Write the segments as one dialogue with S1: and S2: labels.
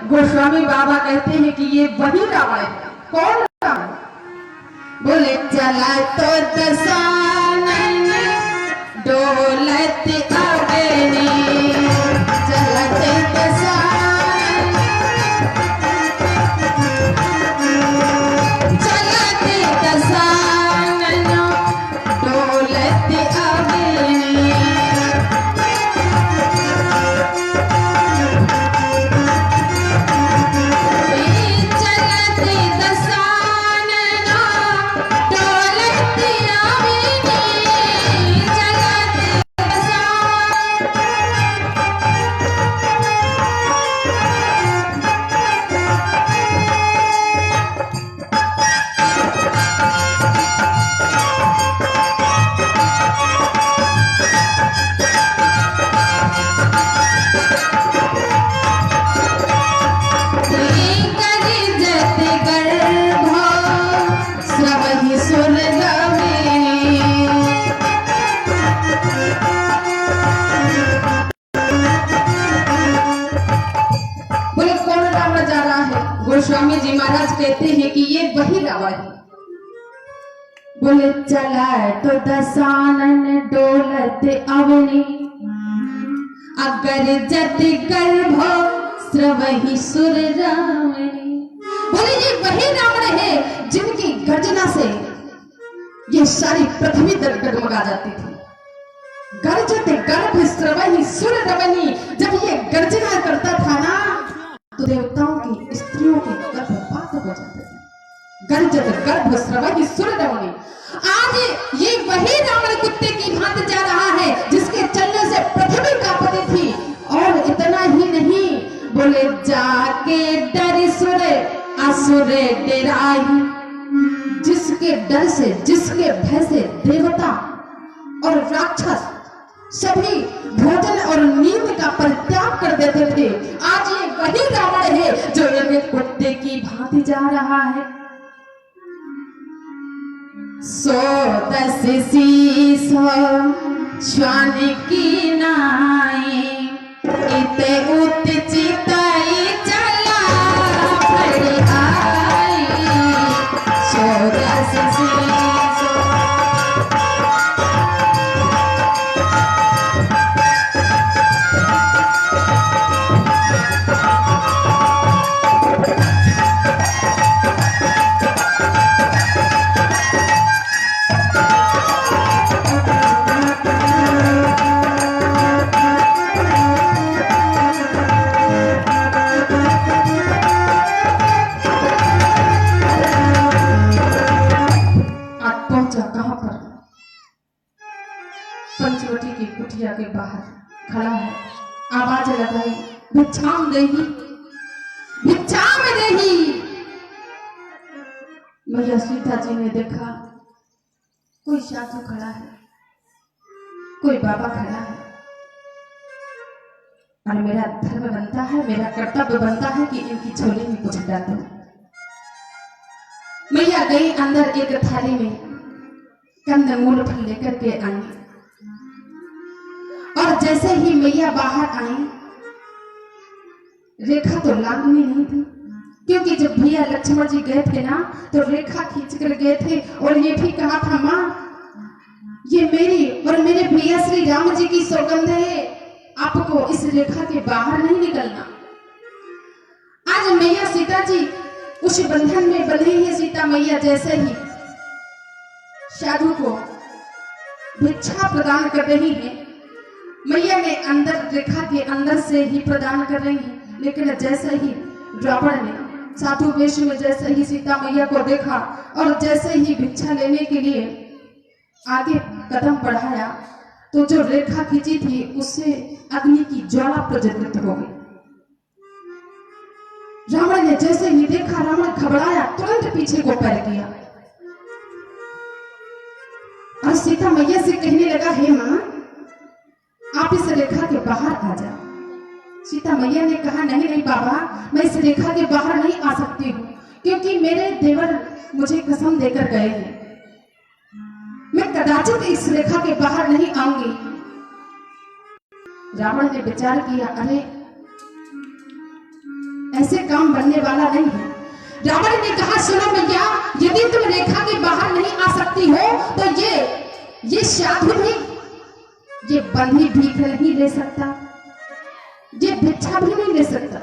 S1: गोस्वामी बाबा कहते हैं कि ये वही रावण है। कौन रावण? बोले चला तो दसानन डोलत अग्नि, चलत दसानन चलत दसानन डोलत अग्नि। गोस्वामी जी महाराज कहते हैं कि ये वही रावण है। बोले चला तो दसानन डोलत अवनि, अगर जत गर्भो स्रवहि सुर रावणी। बोले ये वही रावण है जिनकी गर्जना से ये सारी पृथ्वी डगमगा जाती थी। गर्जत गर्भ स्रवहि सुर रावणी, जब ये गर्जना करता था ना तो देवताओं की स्त्रियों के गर्भपात हो जाते थे। गर्जत गर्भ स्रवहि सुर रावणी। आज ये वही रावण कुत्ते की भांति जा रहा है जिसके चलने से पृथ्वी कांपती थी। और इतना ही नहीं, बोले जाके डर सुर असुर डेराई, जिसके डर से जिसके भय से देवता और राक्षस सभी भोजन और नींद का परित्याग कर देते थे। आज ये वही रावण है जो एक कुत्ते की भांति जा रहा है। सो दस सीसो श्वान की नाई, इते उत चिताई चला पड़ी आई। सो दस सीसो पंचवटी की कुटिया के बाहर खड़ा है। आवाज लगाई, भिक्षाम देही, भिक्षाम देही। मैया सीता जी ने देखा कोई साधु खड़ा है, कोई बाबा खड़ा है, और मेरा धर्म बनता है, मेरा कर्तव्य बनता है कि इनकी झोली में कुछ डाल दूं। मैया गई अंदर, एक थाली में कंदमूल फल लेकर के आई। और जैसे ही मैया बाहर आई, रेखा तो लागनी नहीं थी, क्योंकि जब भैया लक्ष्मण जी गए थे ना तो रेखा खींच कर गए थे और ये भी कहा था, माँ ये मेरी और मेरे भैया श्री राम जी की सौगंध है, आपको इस रेखा के बाहर नहीं निकलना। आज मैया सीता जी उस बंधन में बंधी है। सीता मैया जैसे ही साधु को भिक्षा प्रदान कर रही है, मैया ने अंदर रेखा के अंदर से ही प्रदान कर रही है, लेकिन जैसे ही रावण ने साधु वेश में जैसे ही सीता मैया को देखा और जैसे ही भिक्षा लेने के लिए आगे कदम बढ़ाया तो जो रेखा खींची थी उससे अग्नि की ज्वाला प्रज्वलित हो गई। रावण ने जैसे ही देखा, रावण घबराया, तुरंत पीछे को पैर किया और सीता मैया से कहने लगा, हे मां आप इस रेखा के बाहर आ जाओ। सीता मैया ने कहा, नहीं नहीं बाबा, मैं इस रेखा के बाहर नहीं आ सकती हूँ, क्योंकि मेरे देवर मुझे कसम देकर गए हैं, मैं कदाचित इस रेखा के बाहर नहीं आऊंगी। रावण ने विचार किया, अरे ऐसे काम बनने वाला नहीं है। रावण ने कहा सुनो मैया, यदि तुम रेखा के बाहर नहीं आ सकती हो तो ये साधु भी, ये बंधी भीख नहीं ले सकता, ये भिक्षा भी नहीं ले सकता।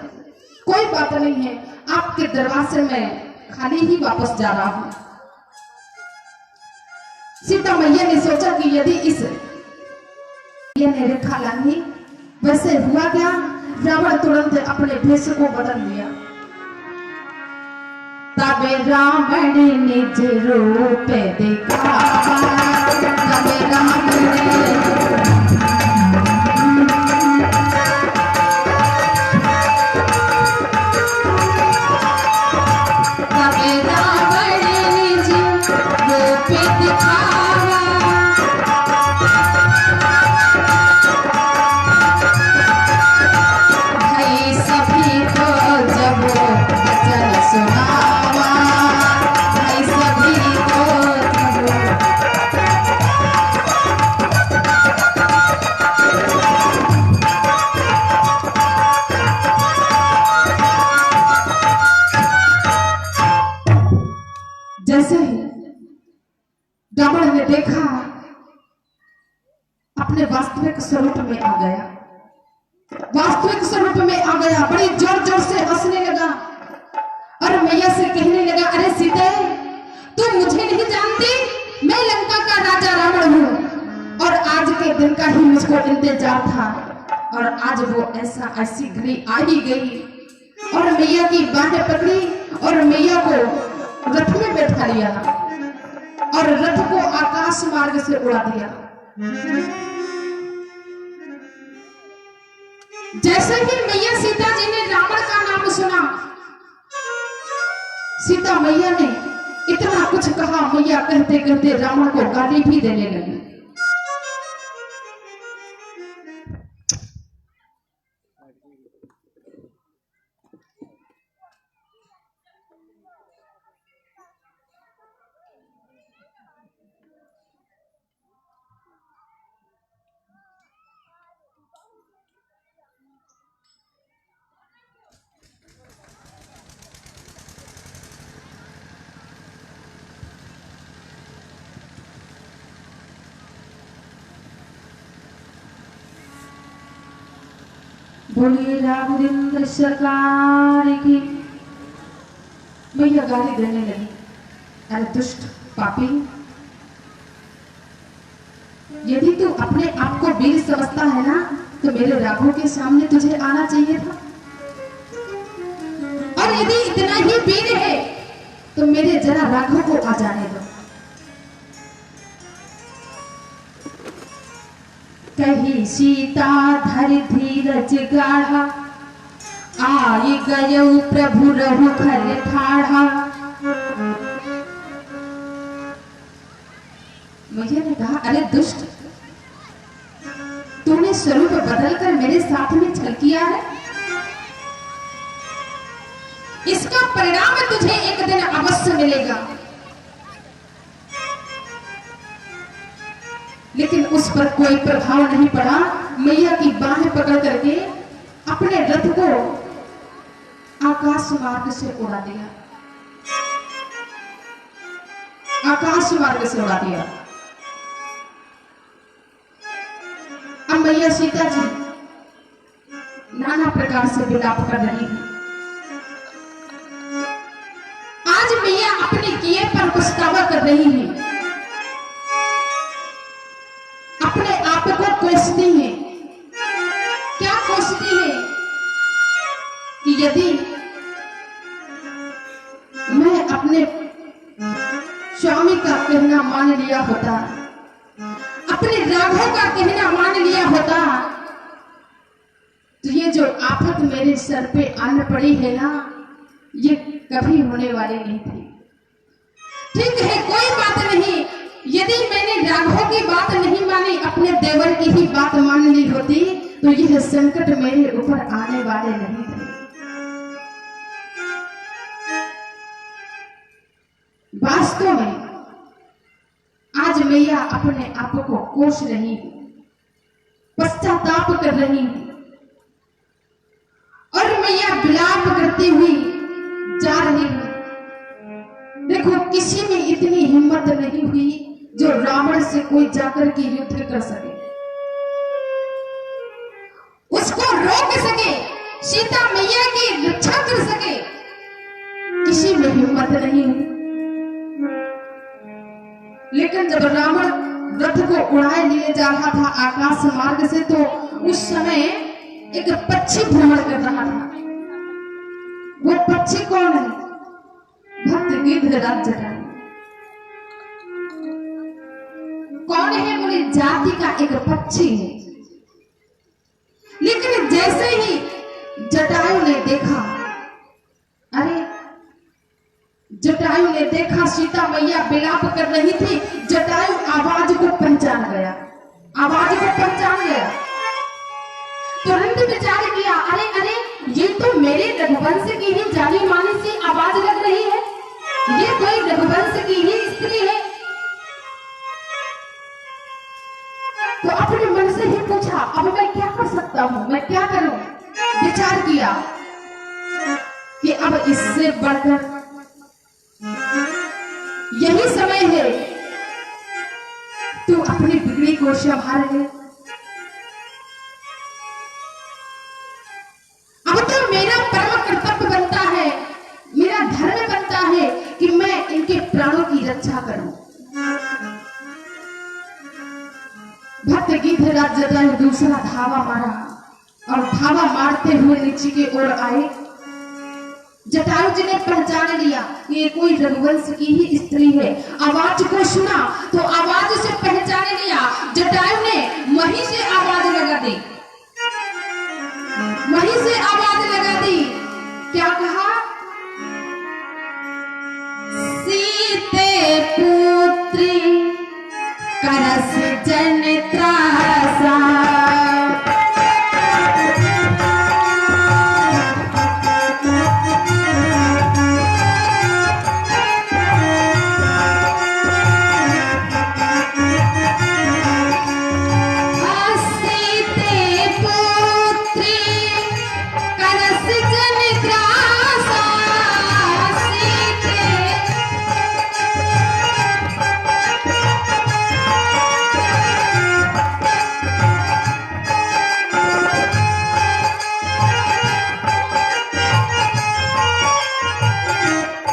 S1: कोई बात नहीं है, आपके दरबार से मैं खाली ही वापस जा रहा हूं। सीता मैया ने सोचा कि यदि ये रेखा लांगी, वैसे हुआ क्या, रावण तुरंत अपने भेष को बदल लिया। तबे रावण निज रूप दिखावा, तबे रावण निज रूप दिखावा, भाई सभी को जब वचन सुनावा, भाई सभी को जैसे ही रावण ने देखा अपने वास्तविक स्वरूप में आ गया, वास्तविक स्वरूप में आ गया, बड़ी जोर जोर से हंसने लगा और मैया से कहने लगा, अरे सीते तू मुझे नहीं जानती, मैं लंका का राजा रावण हूं और आज के दिन का ही मुझको इंतजार था और आज वो ऐसी घड़ी आ ही गई और मैया की बाहें पकड़ी और मैया को रथ में बैठा लिया और रथ को आकाश मार्ग से उड़ा दिया। जैसे ही मैया सीता जी ने रावण का नाम सुना, सीता मैया ने इतना कुछ कहा, मैया कहते कहते रावण को गाली भी देने लगी। बोलिए राघवेंद्र सरकार की। मैया गाली देने लगी, अरे दुष्ट पापी, यदि तू अपने आप को वीर समझता है ना तो मेरे राघव के सामने तुझे आना चाहिए था, और यदि इतना ही वीर है तो मेरे जरा राघव को आ जाने दो। कही सीता धर धीरज गाढ़ा, आई गयौ प्रभु रघुखल ठाढ़ा। मैया ने कहा, अरे दुष्ट, तूने स्वरूप बदलकर मेरे साथ में छल किया है, इसका परिणाम तुझे एक दिन अवश्य मिलेगा। लेकिन उस पर कोई प्रभाव नहीं पड़ा। मैया की बाहें पकड़ करके अपने रथ को आकाश मार्ग से उड़ा दिया, आकाश मार्ग से उड़ा दिया। अब मैया सीता जी नाना प्रकार से विलाप कर रही है। आज मैया अपने किए पर पछतावा कर रही है, अपने आप को कोसती है। क्या कोसती है कि यदि मैं अपने स्वामी का कहना मान लिया होता, अपने राघव का कहना मान लिया होता, तो ये जो आफत मेरे सर पे आन पड़ी है ना, ये कभी होने वाली नहीं थी। ठीक है, कोई बात नहीं, यदि मैंने राघव की बात नहीं मानी, अपने देवर की ही बात मान ली होती, तो यह संकट मेरे ऊपर आने वाले नहीं थे। वास्तव में आज मैया अपने आप को कोस रही, पश्चाताप कर रही और मैया विलाप कर करती हुई जा रही है। देखो किसी में इतनी हिम्मत नहीं हुई जो रावण से कोई जाकर के युद्ध कर सके, उसको रोक सके, सीता मैया की रक्षा कर सके, किसी में हिम्मत नहीं हुई। लेकिन जब रावण रथ को उड़ाए लिए जा रहा था आकाश मार्ग से, तो उस समय एक पक्षी भ्रमण कर रहा था। वो पक्षी कौन है? भक्त गिद्धराज जटायु। कौन है? बोले जाति का एक पक्षी है। लेकिन जैसे ही जटायु ने देखा, अरे जटायु ने देखा सीता मैया विलाप कर रही थी, जटायु आवाज को पहचान गया, आवाज को पहचान गया। तुरंत विचार किया, अरे अरे ये तो मेरे रघुवंश की ही जानी मानी सी आवाज लग रही है, ये कोई रघुवंश की ही स्त्री है। तो अपने मन से ही पूछा, अब मैं क्या कर सकता हूं, मैं क्या करूं? विचार किया कि अब इससे बढ़कर यही समय है, तू अपनी बिगड़ी को संभाल ले। अब तो मेरा परम कर्तव्य बनता है, मेरा धर्म बनता है कि मैं इनके प्राणों की रक्षा करूं। भक्त गिद्धराज जटायु दूसरा धावा मारा और धावा मारते हुए नीचे की ओर आए। जटायु जी ने पहचान लिया कि ये कोई रघुवंश की ही स्त्री है। आवाज को सुना तो आवाज से पहचान लिया। जटायु ने मही से आवाज लगा दी, मही से आवाज लगा दी। क्या कहा? सीते पुत्री करस जन त्रासा,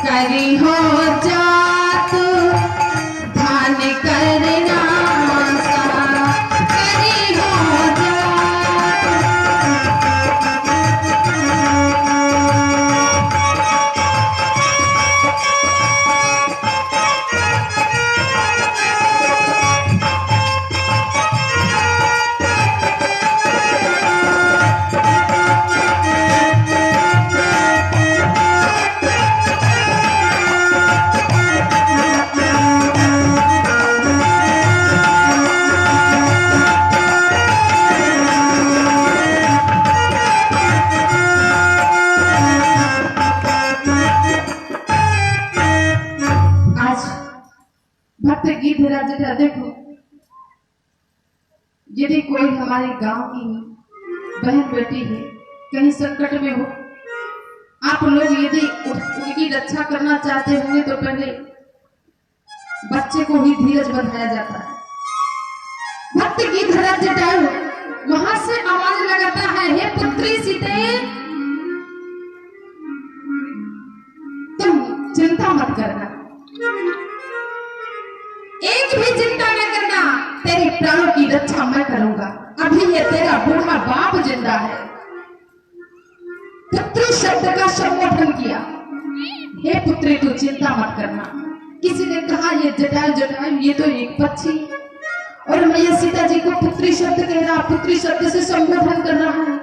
S1: करी हो जात धान करना सा, करी हो जात। गिद्धराज जटायु, देखो यदि कोई हमारे गांव की बहन बेटी है कहीं संकट में हो, आप लोग यदि उनकी रक्षा करना चाहते होंगे तो पहले बच्चे को ही धीरज बंधाया जाता है। भक्त गिद्धराज जटायु वहां से आवाज लगाता है, हे पुत्री सीते, तुम चिंता मत करना, एक भी चिंता न करना, तेरे प्राणों की रक्षा मैं करूंगा। अभी ये तेरा बूढ़ा बाप जिंदा है। पुत्री शब्द का संबोधन किया, हे पुत्री तू चिंता मत करना। किसी ने कहा ये जटायु जटायु ये तो एक पक्षी, और मैं ये सीता जी को पुत्री शब्द कह रहा, पुत्री शब्द से संबोधन कर रहा है।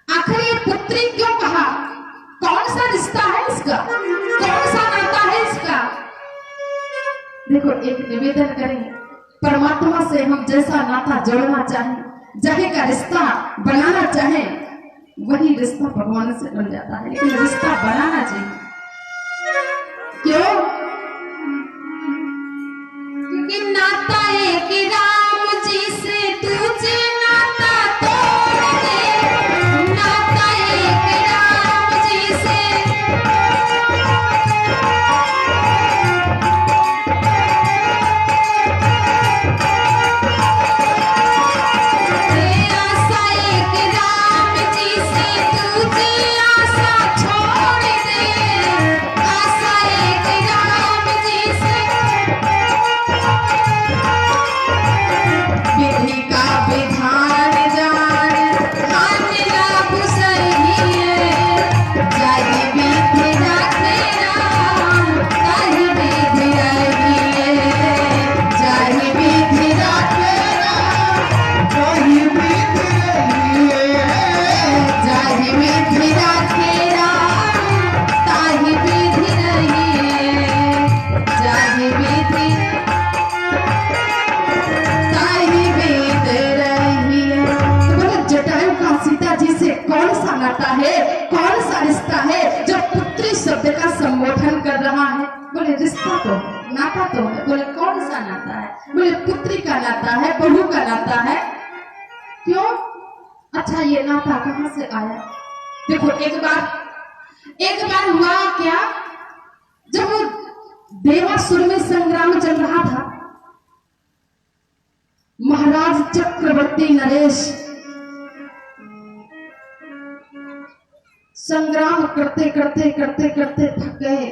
S1: आखिर ये पुत्री क्यों कहा? कौन सा रिश्ता है इसका, कौन सा नाता है इसका? देखो एक निवेदन करें, परमात्मा से हम जैसा नाता जोड़ना चाहें, जगह का रिश्ता बनाना चाहें, वही रिश्ता भगवान से बन जाता है। लेकिन रिश्ता बनाना चाहिए, क्यों? क्योंकि नाता एक राम जी से तुझे नाता तोड़ दे, नाता एक राम नाता है, कौन सा रिश्ता है जो पुत्री शब्द का संबोधन कर रहा है? बोले रिश्ता तो नाता तो है। बोले कौन सा नाता है? बोले पुत्री का नाता है, बहू का नाता है। क्यों? अच्छा ये नाता कहां से आया? देखो एक बार हुआ क्या, जब वो देवासुर में संग्राम चल रहा था, महाराज चक्रवर्ती नरेश संग्राम करते करते करते करते थक गए,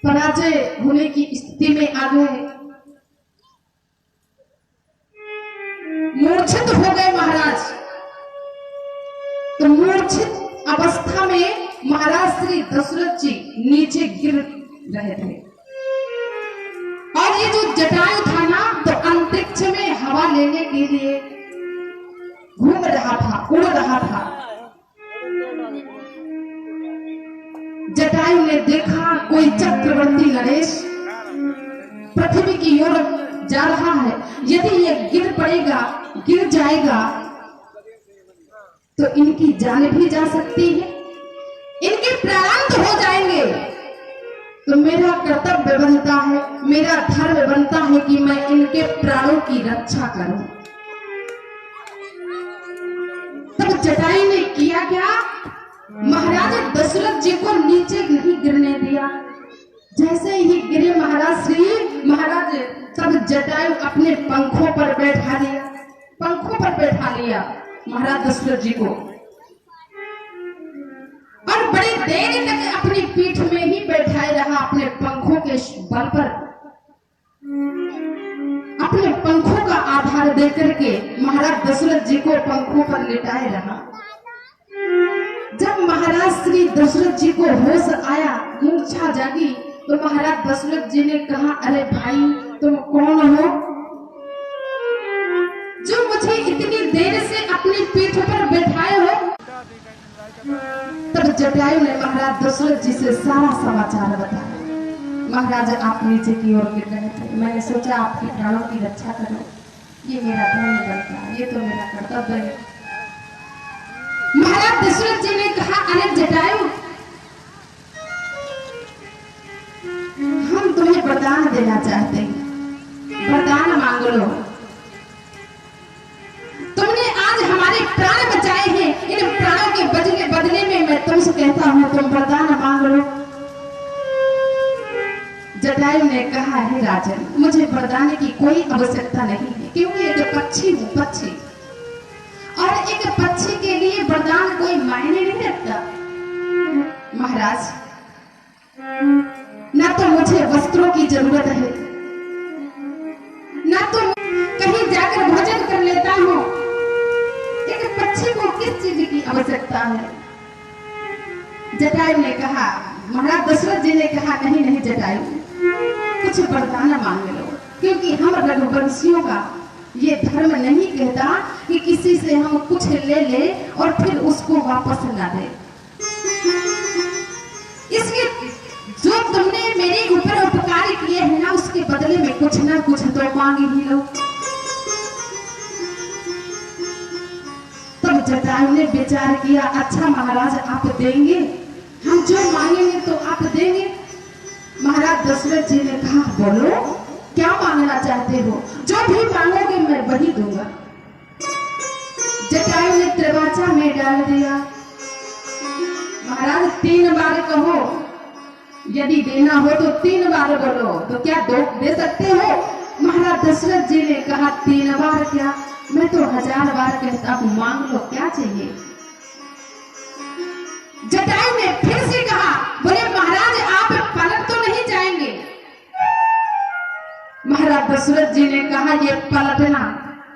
S1: पराजय होने की स्थिति में आ गए, मूर्छित हो गए महाराज। तो मूर्छित अवस्था में महाराज श्री दशरथ जी नीचे गिर रहे थे, और ये जो जटायु था ना, तो अंतरिक्ष में हवा लेने के लिए घूम रहा था, उड़ रहा था। जटायु ने देखा कोई चक्रवर्ती नरेश पृथ्वी की ओर जा रहा है, यदि ये गिर पड़ेगा, गिर जाएगा तो इनकी जान भी जा सकती है, इनके प्राण तो हो जाएंगे। तो मेरा कर्तव्य बनता है, मेरा धर्म बनता है कि मैं इनके प्राणों की रक्षा करूं। तब जटायु ने किया क्या? महाराज दशरथ जी को नीचे नहीं गिरने दिया। जैसे ही गिरे महाराज तब जटायु अपने पंखों पर बैठा लिया महाराज दशरथ जी को, और बड़ी देर तक अपनी पीठ में ही बैठाए रहा, अपने पंखों के बल पर, अपने पंखों का आधार देकर के महाराज दशरथ जी को पंखों पर लिटाए रहा। जब महाराज श्री दशरथ जी को होश आया, मूर्छा जागी, तो महाराज दशरथ जी ने कहा, अरे भाई तुम कौन हो जो मुझे इतनी देर से अपनी पीठ पर बैठाए हो? तब जटायु ने महाराज दशरथ जी से सारा समाचार बताया। महाराज आप नीचे की ओर गिर रहे थे, मैंने सोचा आपके प्राणों की रक्षा करूं, ये मेरा धर्म बनता है, ये तो मेरा कर्तव्य है। महाराज दशरथ जी ने कहा, अरे जटायु हम तुम्हें वरदान देना चाहते हैं, वरदान मांग लो। तुमने आज हमारे प्राण बचाए हैं, इन प्राणों के बदले में मैं तुमसे कहता हूं तुम वरदान मांग लो। जटायु ने कहा, हे राजन मुझे वरदान की कोई आवश्यकता नहीं है, क्योंकि एक पक्षी हूं, पक्षी, और एक पक्षी के लिए वरदान कोई मायने नहीं रखता। महाराज ना तो मुझे वस्त्रों की जरूरत है, ना तो कहीं जाकर भोजन कर लेता हूं, एक पक्षी को किस चीज की आवश्यकता है? जटायु ने कहा, महाराज दशरथ जी ने कहा, नहीं जटायु कुछ वरदान मांग लो, क्योंकि हम रघुवंशियों का ये धर्म नहीं कहता कि किसी से हम कुछ ले और फिर उसको वापस ना दे। इसके जो तुमने मेरे ऊपर उपकार किए हैं ना, उसके बदले में कुछ ना कुछ तो मांग ही लो। तब जटायु ने विचार किया, अच्छा महाराज आप देंगे, हम जो मांगेंगे तो आप देंगे। महाराज दशरथ जी ने कहा, बोलो क्या मांगना चाहते हो? जो भी मांगोगे मैं वही दूंगा। जटायु ने त्रिवाचा में डाल दिया, महाराज 3 बार कहो, यदि देना हो तो 3 बार बोलो, तो क्या दे सकते हो? महाराज दशरथ जी ने कहा, 3 बार क्या, मैं तो 1000 बार कहता हूं, मांग लो क्या चाहिए। जटायु ने फिर से कहा, बोले महाराज आप पलट तो नहीं जाएंगे? महाराज दशरथ जी ने कहा, ये पलटना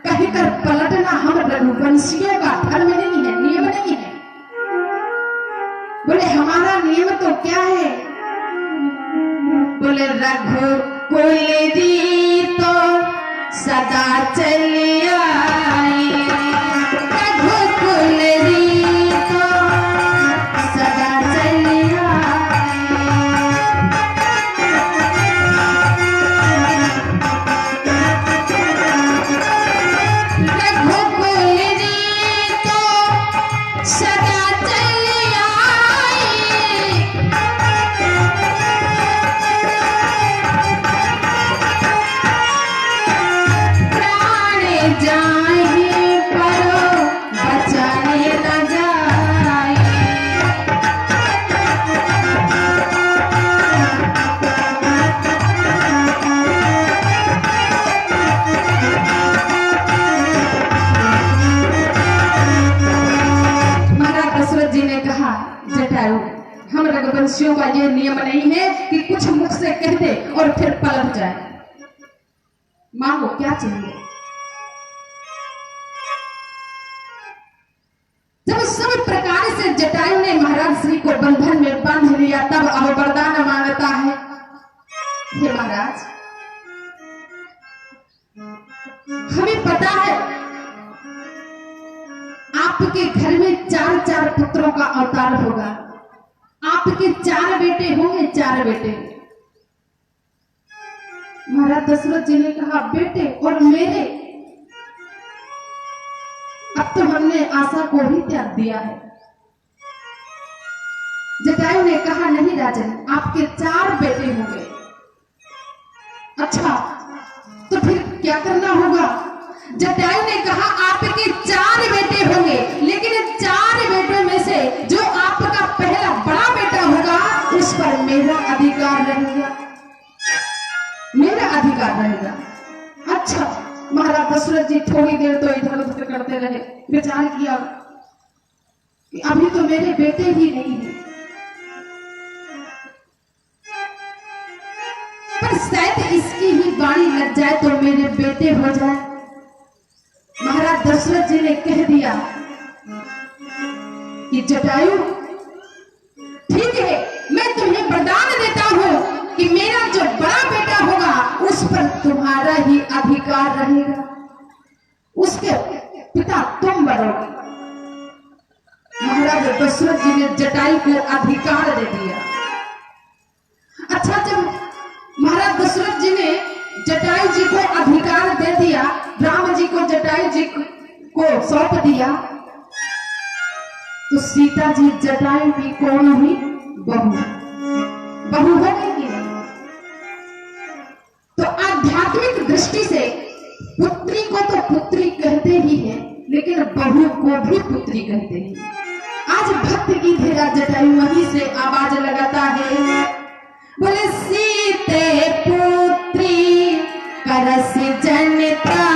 S1: कहकर पलटना हम रघुवंशियों का धर्म नहीं है, नियम नहीं है। बोले हमारा नियम तो क्या है? बोले रघुकुल दी तो सदा चली आई, रघुकुल दी तो सदा चली आई। रघुकुल दी तो सदा रघुवंशियों का ये नियम नहीं है कि कुछ मुख से कह दे और फिर पलट जाए। मांगो क्या चाहिए। जब सब प्रकार से जटायु ने महाराज श्री को बंधन में बांध लिया, तब अब वरदान मांगता है, हे महाराज, हमें पता है आपके घर में 4 पुत्रों का अवतार होगा, आपके 4 बेटे होंगे, 4 बेटे। महाराज दशरथ जी ने कहा, बेटे और मेरे, अब तो हमने आशा को ही त्याग दिया है। जटायु ने कहा, नहीं राजन, आपके 4 बेटे होंगे। अच्छा, तो फिर क्या करना होगा? जटायु ने कहा, आपके 4 बेटे होंगे, लेकिन 4 बेटों में से जो आपका पहला बड़ा बेटा होगा उस पर मेरा अधिकार रहेगा, मेरा अधिकार रहेगा। अच्छा, महाराज दशरथ जी थोड़ी देर तो इधर उधर करते रहे, विचार किया कि अभी तो मेरे बेटे ही नहीं है, पर शायद इसकी ही बाणी लग जाए तो मेरे बेटे हो जाए। महाराज दशरथ जी ने कह दिया कि जटायु, ठीक है, मैं तुम्हें वरदान देता हूं कि मेरा जो बड़ा बेटा होगा उस पर तुम्हारा ही अधिकार रहेगा, उसके पिता तुम बनोगे। महाराज दशरथ जी ने जटायु को अधिकार दे दिया। अच्छा, जब महाराज दशरथ जी ने जटायु जी को अधिकार दे दिया, राम जी को जटायु जी को सौंप दिया, तो सीता जी जटायु की कौन हुई? बहू हो गई कि नहीं? तो आध्यात्मिक दृष्टि से पुत्री को तो पुत्री कहते ही हैं, लेकिन बहू को भी पुत्री कहते हैं। आज भक्त की धेरा जटायु वहीं से आवाज लगाता है, बोले सीते पुत्री करस जनता